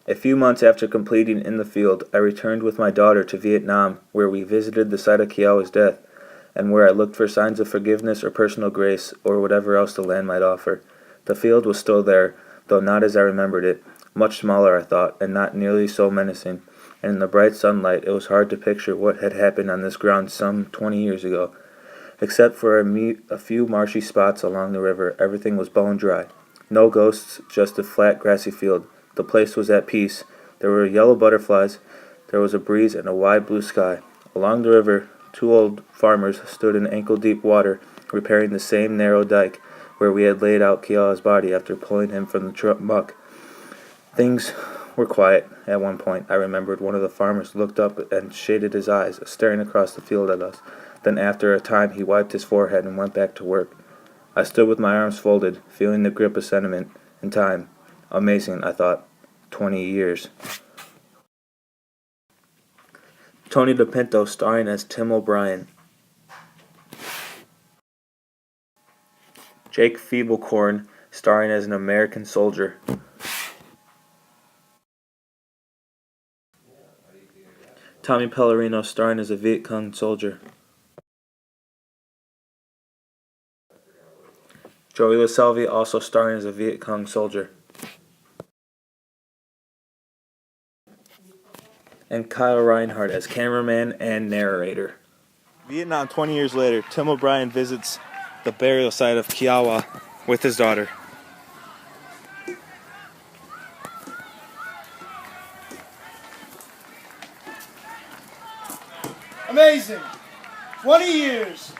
A few months after completing in the field, I returned with my daughter to Vietnam, where we visited the site of Kiawa's death, and where I looked for signs of forgiveness or personal grace, or whatever else the land might offer. The field was still there, though not as I remembered it, much smaller I thought, and not nearly so menacing, and in the bright sunlight it was hard to picture what had happened on this ground some 20 years ago. Except for a few marshy spots along the river, everything was bone dry. No ghosts, just a flat grassy field. The place was at peace. There were yellow butterflies, there was a breeze and a wide blue sky. Along the river, 2 old farmers stood in ankle-deep water, repairing the same narrow dike where we had laid out Kiawa's body after pulling him from the muck. Things were quiet. At one point, I remembered one of the farmers looked up and shaded his eyes, staring across the field at us. Then after a time he wiped his forehead and went back to work. I stood with my arms folded, feeling the grip of sentiment and time. Amazing, I thought. 20 years. Tony DePinto starring as Tim O'Brien. Jake Feeblecorn starring as an American soldier. Tommy Pellerino starring as a Viet Cong soldier. Joey LaSalvia also starring as a Viet Cong soldier. And Kyle Reinhardt as cameraman and narrator. Vietnam 20 years later, Tim O'Brien visits the burial site of Kiawa with his daughter. Amazing! 20 years!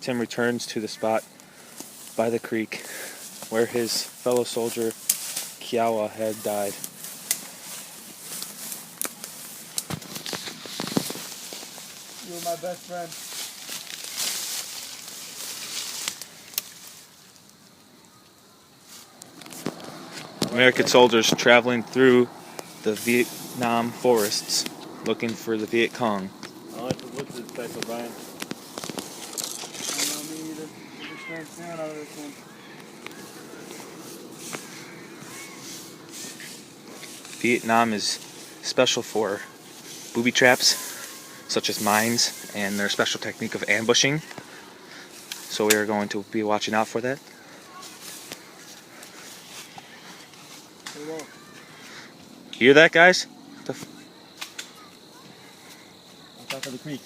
Tim returns to the spot by the creek where his fellow soldier Kiawa had died. You were my best friend. American soldiers traveling through the Vietnam forests looking for the Viet Cong. I like the look of this place, O'Brien. I don't know me either. I just can't stand out of this one. Vietnam is special for booby traps, such as mines, and their special technique of ambushing. So we are going to be watching out for that. Hear that, guys? On top of the creek.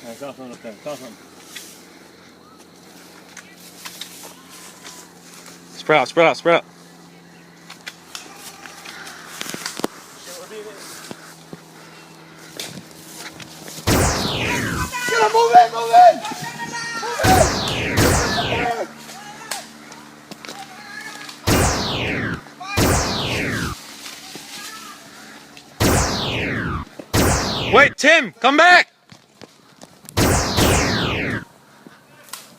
I saw something up there. Saw something. Spread out, spread out, spread out. Get him, move in, move in! Wait, Tim, come back!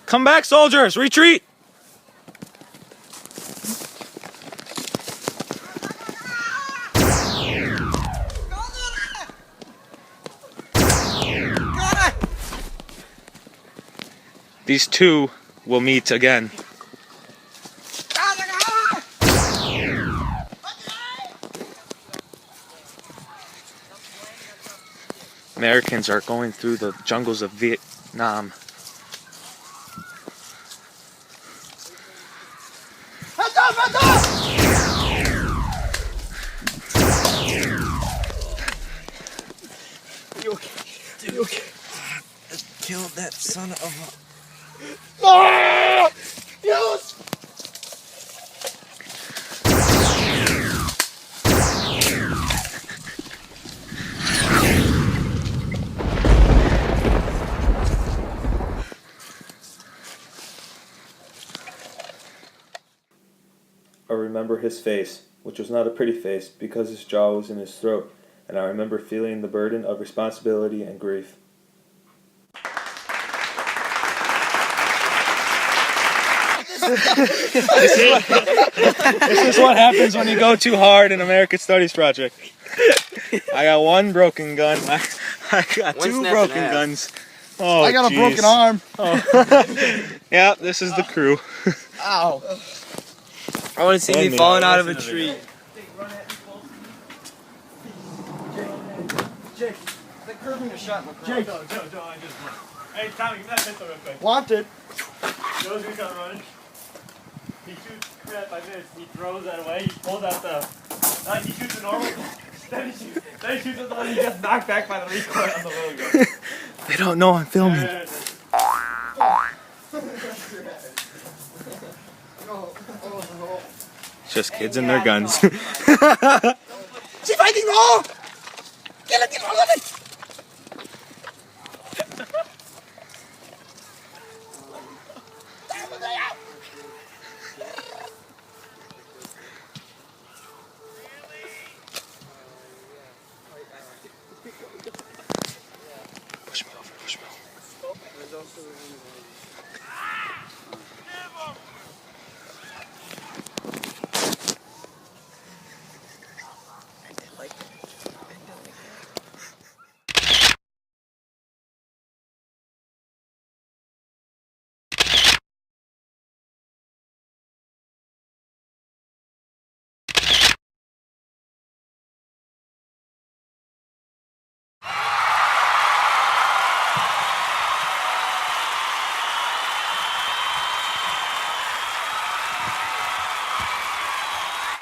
Come back, soldiers, retreat! These two will meet again. Americans are going through the jungles of Vietnam. Heads up, heads up! You okay? You okay? I killed that son of a... Ah! Yes! I remember his face, which was not a pretty face because his jaw was in his throat, and I remember feeling the burden of responsibility and grief. This is what happens when you go too hard in American Studies project. I got one broken gun. I got two broken guns. Oh, I got a geez. broken arm. Oh. Yeah, this is the crew. Ow. I want to see me falling out of a tree. Jake, The curving a shot. Jake. Joe, I just won. Hey, Tommy, give me that pistol real quick. Wanted. Joe's gonna come running. He shoots crap, I miss. He throws that away. He pulls out the. He shoots the normal. then he shoots at the one he gets knocked back by the recoil on the little gun. They don't know I'm filming. Just kids and their guns. She's fighting! No! Get it!